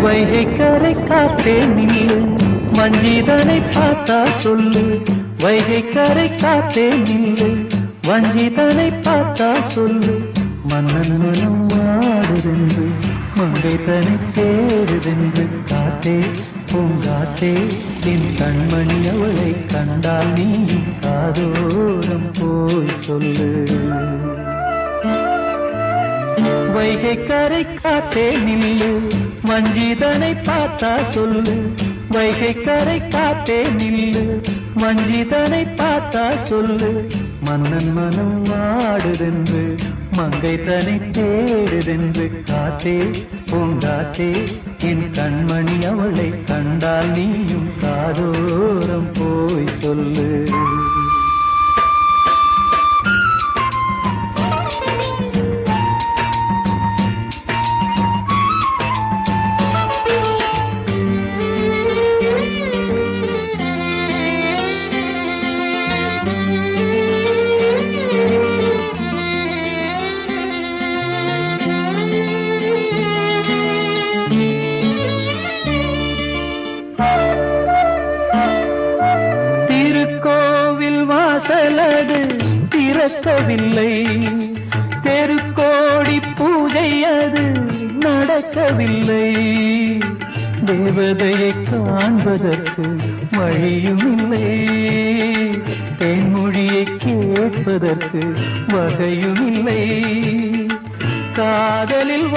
வைகை கரை காத்தே நில்லு, வஞ்சிதனை பார்த்தா சொல்லு. வைகை கரை காத்தே நில்லு, வஞ்சிதனை பார்த்தா சொல்லு. மன்னன் மனம் வாடுதென்று, மங்கை தனை தேடுதென்று. காத்தே பூங்காத்தே, என் கண்மணி அவளை கண்டால் நீயும் காதோரம் போய் சொல்லு. வைகை கரை காத்தே நில்லு, வஞ்சிதனை பார்த்தா சொல்லு. வைகை கரை காத்தே நில்லு, வஞ்சிதனை பார்த்தா சொல்லு. மன்னன் மனம் வாடுதென்று, மங்கை தனை தேடுதென்று. காத்தே பூங்காத்தே, என் கண்மணி அவளை கண்டால் நீயும் காதோரம் போய் சொல்லு. திருக்கோவில் வாசலது திறக்கவில்லை, தெருக்கோடி பூஜை அது நடக்கவில்லை. தேவதையை காண்பதற்கு வழியும் இல்லை, தேன்மொழியை கேட்பதற்கு வகையும் இல்லை. காதலில்